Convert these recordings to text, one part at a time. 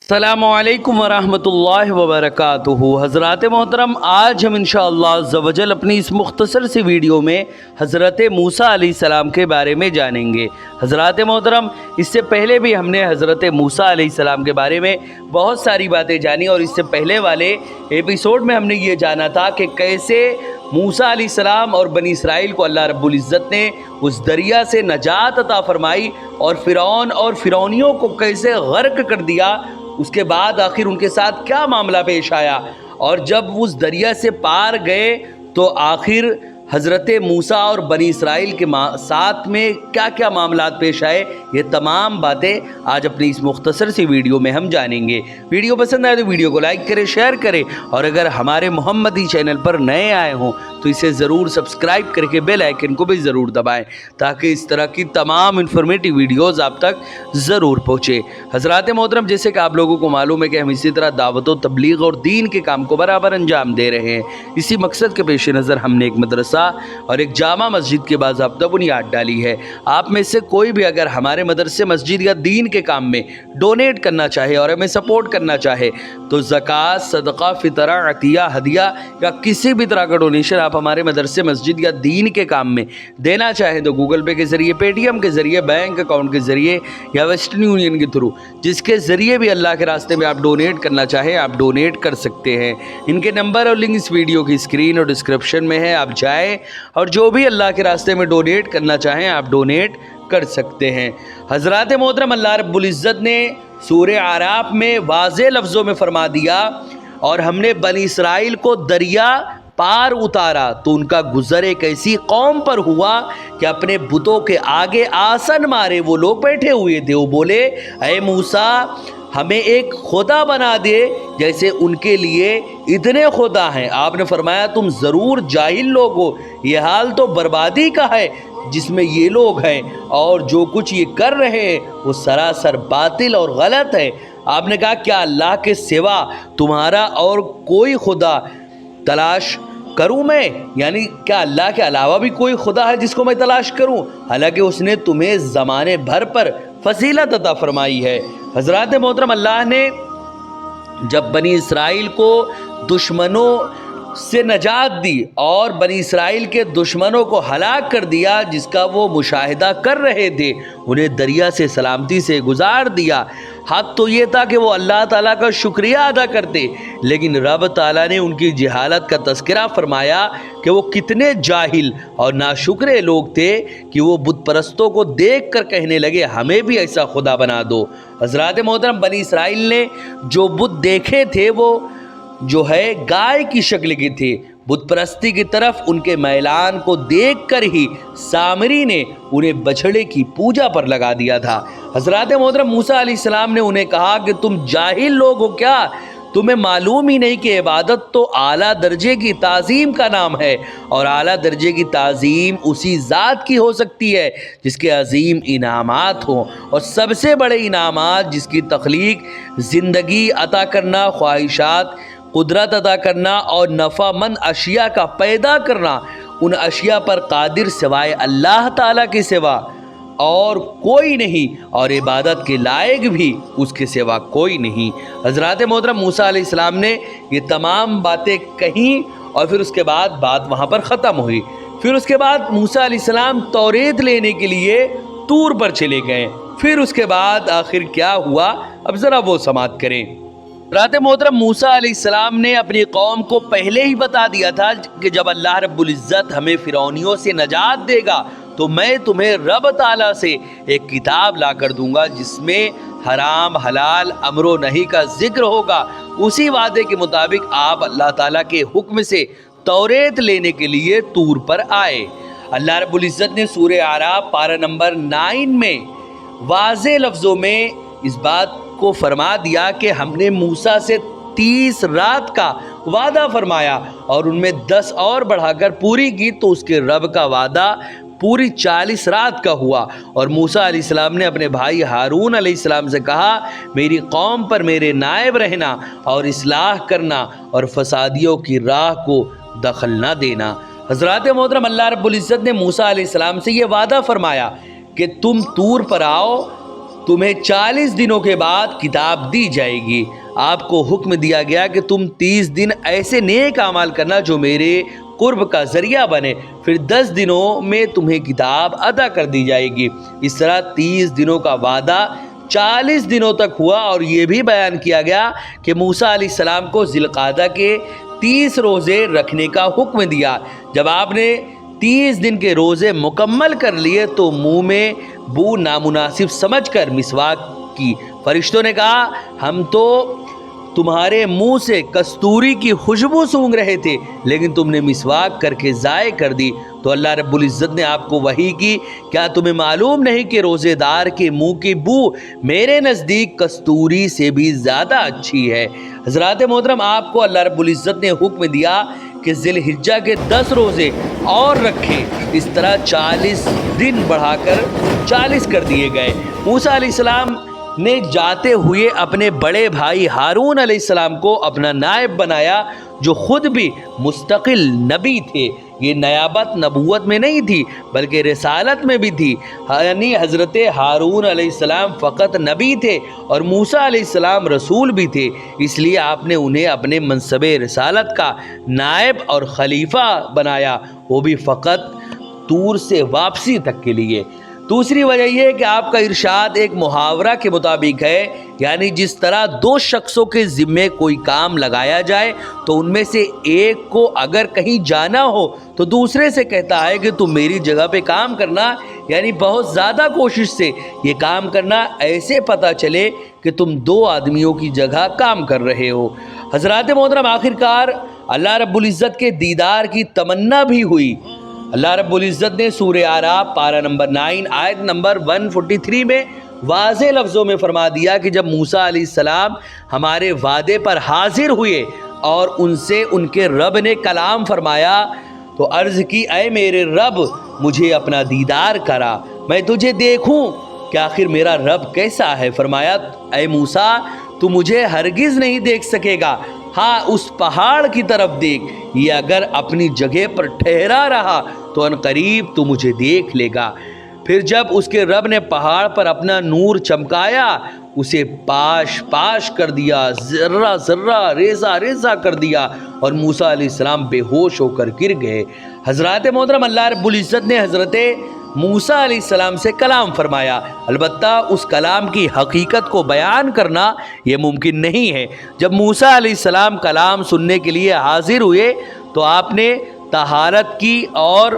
अस्सलामुअलैकुम वरहमतुल्लाहि वबरकातुहू। हज़रात मोहतरम, आज हम इंशाअल्लाह अज़्ज़ व जल अपनी इस मुख्तसर सी वीडियो में हज़रत मूसा अलैहिस्सलाम के बारे में जानेंगे। हज़रात मोहतरम, इससे पहले भी हमने हज़रत मूसा अलैहिस्सलाम के बारे में बहुत सारी बातें जानी और इससे पहले वाले एपिसोड में हमने ये जाना था कि कैसे मूसा अलैहिस्सलाम और बनी इसराइल को अल्लाह रब्बुल इज़्ज़त ने उस दरिया से नजात अता फरमाई और फ़िरौन और फ़िरौनियों को कैसे गर्क कर दिया। उसके बाद आखिर उनके साथ क्या मामला पेश आया और जब उस दरिया से पार गए तो आखिर हज़रत मूसा और बनी इसराइल के साथ में क्या क्या मामलात पेश आए, ये तमाम बातें आज अपनी इस मुख्तसर सी वीडियो में हम जानेंगे। वीडियो पसंद आए तो वीडियो को लाइक करें, शेयर करें और अगर हमारे मोहम्मदी चैनल पर नए आए हों तो इसे ज़रूर सब्सक्राइब करके बेल आइकन को भी ज़रूर दबाएं ताकि इस तरह की तमाम इन्फॉर्मेटिव वीडियोज़ आप तक ज़रूर पहुँचे। हज़रात मोहतरम, जैसे कि आप लोगों को मालूम है कि हम इसी तरह दावत व तबलीग और दीन के काम को बराबर अंजाम दे रहे हैं। इसी मकसद के पेश नज़र हमने एक मदरसा और एक जामा मस्जिद की बाज़ाब्ता बुनियाद डाली है। आप में से कोई भी अगर हमारे मदरसे, मस्जिद या दीन के काम में डोनेट करना चाहे और हमें सपोर्ट करना चाहे तो ज़कात, सदका, फितरा, अतिया, हदिया या किसी भी तरह का डोनेशन आप हमारे मदरसे, मस्जिद या दीन के काम में देना चाहें तो गूगल पे के ज़रिए, पेटीएम के ज़रिए, बैंक अकाउंट के ज़रिए या वेस्टर्न यूनियन के थ्रू, जिसके ज़रिए भी अल्लाह के रास्ते में आप डोनेट करना चाहें आप डोनेट कर सकते हैं। इनके नंबर और लिंक इस वीडियो की स्क्रीन और डिस्क्रिप्शन में है, आप जाएँ और जो भी अल्लाह के रास्ते में डोनेट करना चाहें आप डोनेट कर सकते हैं। हज़रात मोहतरम, अल्लाह रब्बुल इज़्ज़त ने सूरह आराफ में वाज़े लफ्ज़ों में फरमा दिया, और हमने बनी इसराइल को दरिया पार उतारा तो उनका गुज़र एक ऐसी कौम पर हुआ कि अपने बुतों के आगे आसन मारे वो लोग बैठे हुए थे। वो बोले, ऐ मूसा, हमें एक खुदा बना दे जैसे उनके लिए इतने खुदा हैं। आपने फरमाया, तुम ज़रूर जाहिल लोग हो, ये हाल तो बर्बादी का है जिसमें ये लोग हैं और जो कुछ ये कर रहे हैं वो सरासर बातिल और गलत है। आपने कहा, क्या अल्लाह के सिवा तुम्हारा और कोई खुदा तलाश करूं मैं? यानी क्या अल्लाह के अलावा भी कोई खुदा है जिसको मैं तलाश करूं? हालांकि उसने तुम्हें ज़माने भर पर फजीलत अता फरमाई है। हज़रात मोहतरम, अल्लाह ने जब बनी इसराइल को दुश्मनों से नजात दी और बनी इसराइल के दुश्मनों को हलाक कर दिया जिसका वो मुशाहिदा कर रहे थे, उन्हें दरिया से सलामती से गुजार दिया। हक़ तो ये था कि वो अल्लाह ताला का शुक्रिया अदा करते, लेकिन रब ताला ने उनकी जहालत का तज़किरा फरमाया कि वो कितने जाहिल और नाशुक्रे लोग थे कि वो बुत परस्तों को देख कर कहने लगे, हमें भी ऐसा खुदा बना दो। हज़रात मोहतरम, बनी इसराइल ने जो बुत देखे थे वो जो है गाय की शक्ल की थी। बुत परस्ती की तरफ उनके मैलान को देखकर ही सामरी ने उन्हें बछड़े की पूजा पर लगा दिया था। हज़रात मोहतरम, मूसा अलैहिस्सलाम ने उन्हें कहा कि तुम जाहिल लोग हो क्या? तुम्हें मालूम ही नहीं कि इबादत तो आला दर्जे की ताज़ीम का नाम है और आला दर्जे की ताज़ीम उसी ज़ात की हो सकती है जिसके अजीम इनामात हों, और सबसे बड़े इनामात जिसकी तख्लीक, ज़िंदगी अता करना, ख्वाहिशात, कुदरत अदा करना और नफ़ामंद अशिया का पैदा करना, उन अशिया पर कादिर सिवाय अल्लाह ताला के सिवा और कोई नहीं और इबादत के लायक भी उसके सिवा कोई नहीं। हज़रात मोहतरम, मूसा अलैहिस्सलाम ने ये तमाम बातें कहीं और फिर उसके बाद बात वहाँ पर ख़त्म हुई। फिर उसके बाद मूसा अलैहिस्सलाम तौरेत लेने के लिए तूर पर चले गए। फिर उसके बाद आखिर क्या हुआ, अब ज़रा वो समाअत करें। हज़रत मोहतरम, मूसा अलैहिस्सलाम ने अपनी कौम को पहले ही बता दिया था कि जब अल्लाह रब्बुल इज़्ज़त हमें फ़िरौनियों से नजात देगा तो मैं तुम्हें रब ताला से एक किताब ला कर दूंगा जिसमें हराम हलाल अमरो नही का जिक्र होगा। उसी वादे के मुताबिक आप अल्लाह ताला के हुक्म से तौरेत लेने के लिए तूर पर आए। अल्लाह रब्बुल इज़्ज़त ने सूरह आराफ पारा नंबर 9 में वाज़े लफ्ज़ों में इस बात को फरमा दिया कि हमने मूसा से 30 रात का वादा फरमाया और उनमें 10 और बढ़ाकर पूरी की तो उसके रब का वादा पूरी 40 रात का हुआ। और मूसा अलैहिस्सलाम ने अपने भाई हारून अलैहिस्सलाम से कहा, मेरी कौम पर मेरे नायब रहना और इस्लाह करना और फसादियों की राह को دخل نہ دینا۔ حضرات محترم، اللہ رب العزت نے موسیٰ علیہ السلام سے یہ وعدہ فرمایا کہ تم طور پر آؤ، تمہیں 40 دنوں کے بعد کتاب دی جائے گی۔ آپ کو حکم دیا گیا کہ تم 30 دن ایسے نیک اعمال کرنا جو میرے قرب کا ذریعہ بنے، پھر 10 دنوں میں تمہیں کتاب عطا کر دی جائے گی۔ اس طرح 30 دنوں کا وعدہ 40 دنوں تک ہوا، اور یہ بھی بیان کیا گیا کہ موسیٰ علیہ السلام کو ذی القعدہ کے 30 روزے رکھنے کا حکم دیا۔ جب آپ نے 30 دن کے روزے مکمل کر لیے تو منہ میں بو نامناسب سمجھ کر مسواک کی۔ فرشتوں نے کہا ہم تو تمہارے منہ سے کستوری کی خوشبو سونگ رہے تھے، لیکن تم نے مسواک کر کے ضائع کر دی۔ تو اللہ رب العزت نے آپ کو وحی کی، کیا تمہیں معلوم نہیں کہ روزے دار کے منہ کی بو میرے نزدیک کستوری سے بھی زیادہ اچھی ہے۔ حضرات محترم، آپ کو اللہ رب العزت نے حکم دیا کہ ذی الحجہ کے 10 روزے اور رکھیں۔ اس طرح 40 دن بڑھا کر 40 کر دیے گئے۔ موسیٰ علیہ السلام نے جاتے ہوئے اپنے بڑے بھائی ہارون علیہ السلام کو اپنا نائب بنایا، جو خود بھی مستقل نبی تھے۔ یہ نیابت نبوت میں نہیں تھی بلکہ رسالت میں بھی تھی، یعنی حضرت ہارون علیہ السلام فقط نبی تھے اور موسیٰ علیہ السلام رسول بھی تھے، اس لیے آپ نے انہیں اپنے منصب رسالت کا نائب اور خلیفہ بنایا، وہ بھی فقط طور سے واپسی تک کے لیے۔ دوسری وجہ یہ ہے کہ آپ کا ارشاد ایک محاورہ کے مطابق ہے، یعنی جس طرح 2 شخصوں کے ذمے کوئی کام لگایا جائے تو ان میں سے ایک کو اگر کہیں جانا ہو تو دوسرے سے کہتا ہے کہ تم میری جگہ پہ کام کرنا، یعنی بہت زیادہ کوشش سے یہ کام کرنا، ایسے پتہ چلے کہ تم 2 آدمیوں کی جگہ کام کر رہے ہو۔ حضرات محترم، آخرکار اللہ رب العزت کے دیدار کی تمنا بھی ہوئی۔ اللہ رب العزت نے سورہ اعراف پارہ نمبر 9 آیت نمبر 143 میں واضح لفظوں میں فرما دیا کہ جب موسیٰ علیہ السلام ہمارے وعدے پر حاضر ہوئے اور ان سے ان کے رب نے کلام فرمایا تو عرض کی، اے میرے رب مجھے اپنا دیدار کرا، میں تجھے دیکھوں کہ آخر میرا رب کیسا ہے۔ فرمایا، اے موسیٰ تو مجھے ہرگز نہیں دیکھ سکے گا، ہاں اس پہاڑ کی طرف دیکھ، یہ اگر اپنی جگہ پر ٹھہرا رہا تو ان قریب تو مجھے دیکھ لے گا۔ پھر جب اس کے رب نے پہاڑ پر اپنا نور چمکایا، اسے پاش پاش کر دیا، ذرہ ذرہ ریزہ ریزہ کر دیا، اور موسیٰ علیہ السلام بے ہوش ہو کر گر گئے۔ حضرات محترم، اللہ رب العزت نے حضرت موسیٰ علیہ السلام سے کلام فرمایا، البتہ اس کلام کی حقیقت کو بیان کرنا یہ ممکن نہیں ہے۔ جب موسیٰ علیہ السلام کلام سننے کے لیے حاضر ہوئے تو آپ نے طہارت کی، اور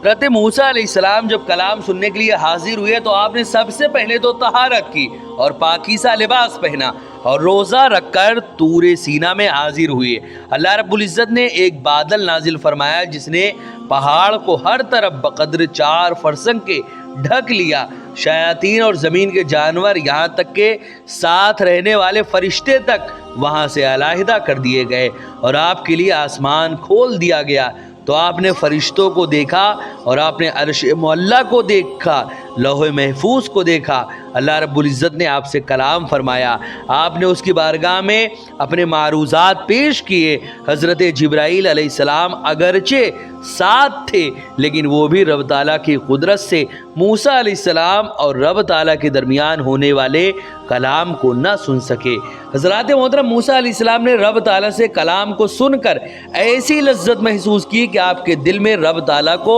حضرت موسیٰ علیہ السلام جب کلام سننے کے لیے حاضر ہوئے تو آپ نے سب سے پہلے تو طہارت کی اور پاکیزہ لباس پہنا اور روزہ رکھ کر طور سینا میں حاضر ہوئے۔ اللہ رب العزت نے ایک بادل نازل فرمایا جس نے پہاڑ کو ہر طرف بقدر 4 فرسنگ کے ڈھک لیا۔ شیاطین اور زمین کے جانور، یہاں تک کہ ساتھ رہنے والے فرشتے تک وہاں سے علیحدہ کر دیے گئے، اور آپ کے لیے آسمان کھول دیا گیا۔ تو آپ نے فرشتوں کو دیکھا اور آپ نے عرش معلیٰ کو دیکھا، لوح محفوظ کو دیکھا۔ اللہ رب العزت نے آپ سے کلام فرمایا، آپ نے اس کی بارگاہ میں اپنے معروضات پیش کیے۔ حضرت جبرائیل علیہ السلام اگرچہ ساتھ تھے لیکن وہ بھی رب تعالیٰ کی قدرت سے موسیٰ علیہ السلام اور رب تعالیٰ کے درمیان ہونے والے کلام کو نہ سن سکے۔ حضرات محترم، موسیٰ علیہ السلام نے رب تعالیٰ سے کلام کو سن کر ایسی لذت محسوس کی کہ آپ کے دل میں رب تعالیٰ کو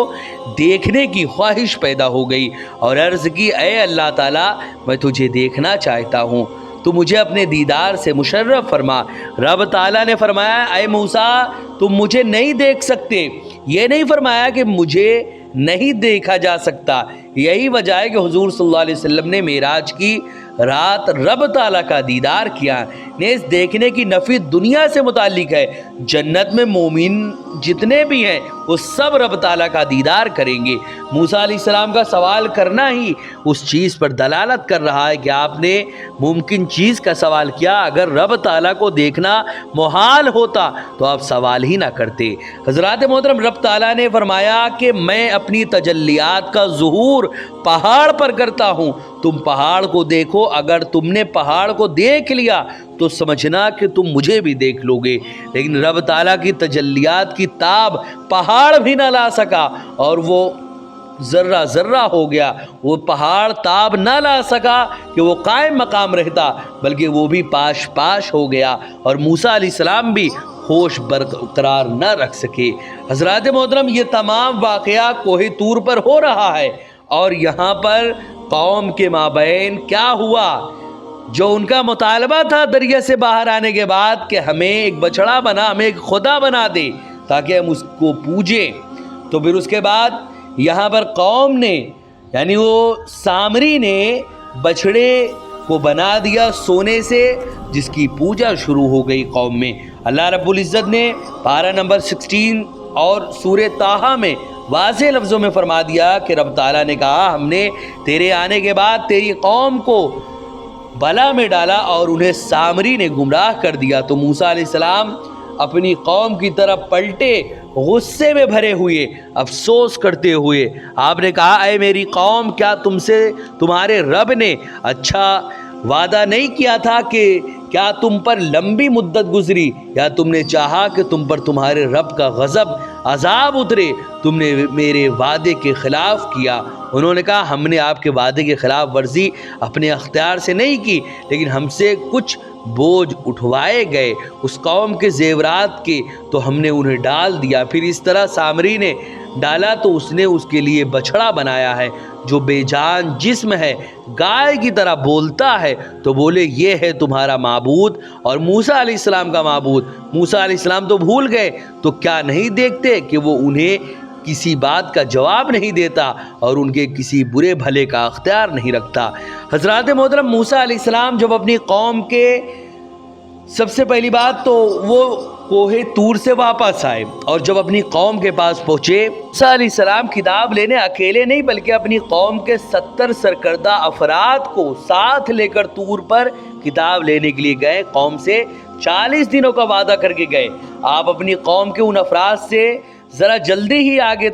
دیکھنے کی خواہش پیدا ہو گئی، اور عرض کی، اے اللہ تعالیٰ میں تجھے دیکھنا چاہتا ہوں، تو مجھے اپنے دیدار سے مشرف فرما۔ رب تعالیٰ نے فرمایا، اے موسیٰ تم مجھے نہیں دیکھ سکتے، یہ نہیں فرمایا کہ مجھے نہیں دیکھا جا سکتا۔ یہی وجہ ہے کہ حضور صلی اللہ علیہ وسلم نے معراج کی رات رب تعالیٰ کا دیدار کیا۔ نیز دیکھنے کی نفی دنیا سے متعلق ہے، جنت میں مومن جتنے بھی ہیں وہ سب رب تعالیٰ کا دیدار کریں گے۔ موسیٰ علیہ السلام کا سوال کرنا ہی اس چیز پر دلالت کر رہا ہے کہ آپ نے ممکن چیز کا سوال کیا۔ اگر رب تعالیٰ کو دیکھنا محال ہوتا تو آپ سوال ہی نہ کرتے۔ حضرات محترم، رب تعالیٰ نے فرمایا کہ میں اپنی تجلیات کا ظہور پہاڑ پر کرتا ہوں، तुम पहाड़ को देखो, अगर तुमने पहाड़ को देख लिया तो समझना कि तुम मुझे भी देख लोगे। लेकिन रब ताला की तजल्लियात की ताब पहाड़ भी ना ला सका और वो ज़र्रा ज़र्रा हो गया। वो पहाड़ ताब ना ला सका कि वो कायम मकाम रहता, बल्कि वो भी पाश पाश हो गया और मूसा अलैहिस्सलाम भी होश बरकरार न रख सके। हज़रात मोहतरम, ये तमाम वाक़या कोहे तूर पर हो रहा है और यहाँ पर कौम के माबैन क्या हुआ, जो उनका मुतालबा था दरिया से बाहर आने के बाद कि हमें एक बछड़ा बना, हमें एक खुदा बना दे ताकि हम उसको पूजें। तो फिर उसके बाद यहाँ पर कौम ने, यानी वो सामरी ने बछड़े को बना दिया सोने से, जिसकी पूजा शुरू हो गई कौम में। अल्लाह रब्बुल इज़्ज़त ने पारा नंबर 16 और सूरह ताहा में वाज़ेह लफ्ज़ों में फरमा दिया कि रब ताला ने कहा, हमने तेरे आने के बाद तेरी कौम को बला में डाला और उन्हें सामरी ने गुमराह कर दिया। तो मूसा अलैहिस्सलाम अपनी कौम की तरफ पलटे, गुस्से में भरे हुए, अफसोस करते हुए। आपने कहा, ऐ मेरी कौम, क्या तुमसे तुम्हारे रब ने अच्छा वादा नहीं किया था कि क्या तुम पर लंबी मुद्दत गुजरी या तुमने चाहा कि तुम पर तुम्हारे रब का गज़ब अजाब उतरे, तुमने मेरे वादे के ख़िलाफ़ किया। उन्होंने कहा, हमने आपके वादे के ख़िलाफ़ वर्जी अपने अख्तियार से नहीं की, लेकिन हमसे कुछ बोझ उठवाए गए उस कौम के ज़ेवरात के, तो हमने उन्हें डाल दिया। फिर इस तरह सामरी ने डाला तो उसने उसके लिए बछड़ा बनाया है जो बेजान जिस्म है, गाय की तरह बोलता है। तो बोले, ये है तुम्हारा माबूद और मूसा अलैहिस्सलाम का माबूद। मूसा अलैहिस्सलाम तो भूल गए, तो क्या नहीं देखते कि वो उन्हें किसी बात का जवाब नहीं देता और उनके किसी बुरे भले का अख्तियार नहीं रखता। हज़रात मोहतरम, मूसा अलैहिस्सलाम जब अपनी कौम के, सबसे पहली बात तो वो कोहे तूर से वापस आए और जब अपनी कौम के पास पहुँचे, मूसा अलैहिस्सलाम किताब लेने अकेले नहीं बल्कि अपनी कौम के 70 सरकर्दा अफराद को साथ लेकर तूर पर किताब लेने के लिए गए। कौम से 40 दिनों का वादा करके गए। आप अपनी कौम के उन अफराद से ज़रा जल्दी ही आगे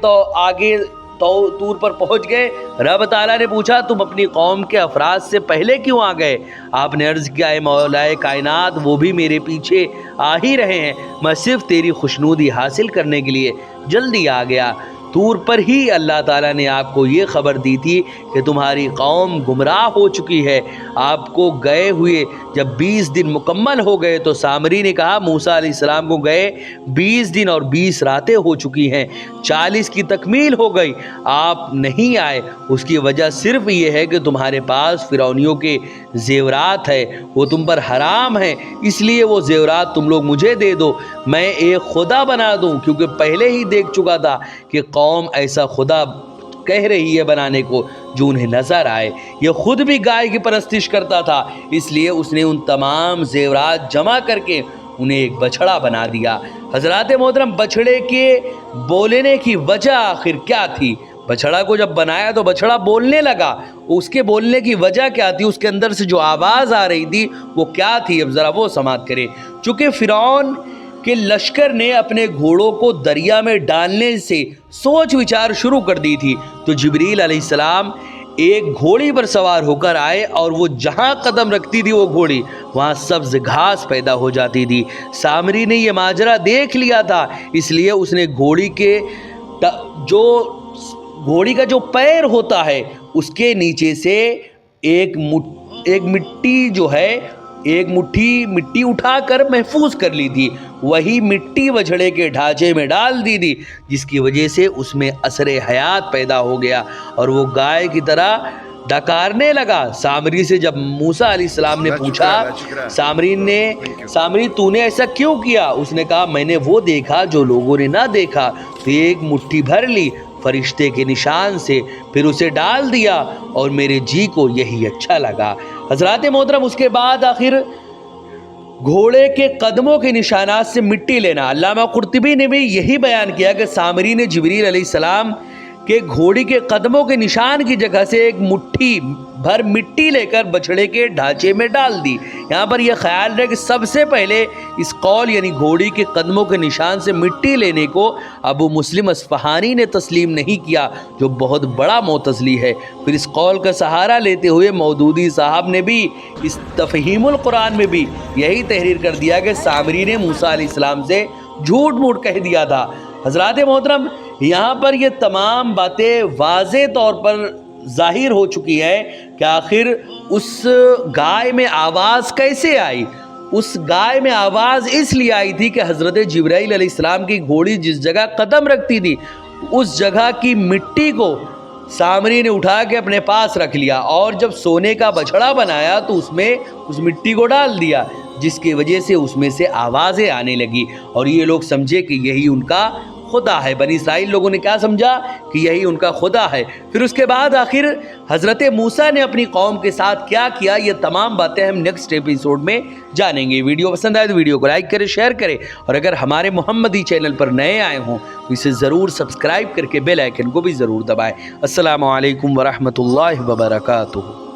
तूर पर पहुंच गए। रब ताला ने पूछा, तुम अपनी कौम के अफराद से पहले क्यों आ गए? आपने अर्ज़ किया, ऐ मौलाए कायनात, वो भी मेरे पीछे आ ही रहे हैं, मैं सिर्फ तेरी खुशनूदी हासिल करने के लिए जल्दी आ गया। तूर पर ही अल्लाह ताला ने आपको ये ख़बर दी थी कि तुम्हारी कौम गुमराह हो चुकी है। आपको गए हुए जब 20 दिन मुकम्मल हो गए तो सामरी ने कहा, मूसा अलैहिस्सलाम को गए 20 दिन और 20 रातें हो चुकी हैं, 40 की तकमील हो गई, आप नहीं आए। उसकी वजह सिर्फ ये है कि तुम्हारे पास फ़िरौनियों के ज़ेवरात है, वो तुम पर हराम है, इसलिए वो ज़ेवरात तुम लोग मुझे दे दो, मैं एक खुदा बना दूं। क्योंकि पहले ही देख चुका था कि कौम ऐसा खुदा कह रही है बनाने को जो उन्हें नज़र आए। ये खुद भी गाय की परस्तिश करता था, इसलिए उसने उन तमाम ज़ेवरात जमा करके उन्हें एक बछड़ा बना दिया। हज़रात मोहतरम, बछड़े के बोलने की वजह आखिर क्या थी? बछड़ा को जब बनाया तो बछड़ा बोलने लगा, उसके बोलने की वजह क्या थी? उसके अंदर से जो आवाज़ आ रही थी वो क्या थी? अब ज़रा वो समाप्त करें। चूँकि फ़िरौन कि लश्कर ने अपने घोड़ों को दरिया में डालने से सोच विचार शुरू कर दी थी, तो जिब्रील अलैहिस्सलाम एक घोड़ी पर सवार होकर आए और वो जहाँ कदम रखती थी वो घोड़ी वहाँ सब्ज़ घास पैदा हो जाती थी। सामरी ने ये माजरा देख लिया था, इसलिए उसने घोड़ी का जो पैर होता है उसके नीचे से एक मुट्ठी मिट्टी उठाकर महफूज कर ली थी। वही मिट्टी बछड़े के ढांचे में डाल दी थी, जिसकी वजह से उसमें असरे हयात पैदा हो गया और वो गाय की तरह डकारने लगा। सामरी से जब मूसा अलैहिस्सलाम ने पूछा, सामरी तूने ऐसा क्यों किया? उसने कहा, मैंने वो देखा जो लोगों ने ना देखा, तो एक मुट्ठी भर ली फरिश्ते के निशान से, फिर उसे डाल दिया और मेरे जी को यही अच्छा लगा। हज़रात मोहतरम, उसके बाद आखिर घोड़े के कदमों के निशानात से मिट्टी लेना। अल्लामा कुर्तुबी ने भी यही बयान किया कि सामरी ने जिब्रील अलैहिस्सलाम के घोड़ी के कदमों के निशान की जगह से एक मुट्ठी भर मिट्टी लेकर बछड़े के ढांचे में डाल दी। यहाँ पर यह ख्याल रहे कि सबसे पहले इस कौल यानी घोड़ी के कदमों के निशान से मिट्टी लेने को अबू मुस्लिम अस्फहानी ने तस्लीम नहीं किया, जो बहुत बड़ा मोतज़ली है। फिर इस कौल का सहारा लेते हुए मौदूदी साहब ने भी इस तफ़हीमुल कुरान में भी यही तहरीर कर दिया कि सामरी ने मूसा अलैहिस्सलाम से झूठ मूठ कह दिया था। हज़रात मोहतरम, यहाँ पर ये तमाम बातें वाज़े तौर पर ज़ाहिर हो चुकी है कि आखिर उस गाय में आवाज़ कैसे आई। उस गाय में आवाज़ इसलिए आई थी कि हज़रत जिब्राइल अलैहिस्सलाम की घोड़ी जिस जगह कदम रखती थी उस जगह की मिट्टी को सामरी ने उठा के अपने पास रख लिया और जब सोने का बछड़ा बनाया तो उसमें उस मिट्टी को डाल दिया, जिसकी वजह से उसमें से आवाज़ें आने लगी और ये लोग समझे कि यही उनका खुदा है। बनी इसराइल लोगों ने क्या समझा कि यही उनका खुदा है। फिर उसके बाद आखिर हज़रत मूसा ने अपनी कौम के साथ क्या किया, ये तमाम बातें हम नेक्स्ट एपिसोड में जानेंगे। वीडियो पसंद आए तो वीडियो को लाइक करें, शेयर करें और अगर हमारे मोहम्मदी चैनल पर नए आए हों तो इसे ज़रूर सब्सक्राइब करके बेल आइकन को भी ज़रूर दबाएँ। अस्सलामु अलैकुम वरहमतुल्लाहि वबरकातुहू।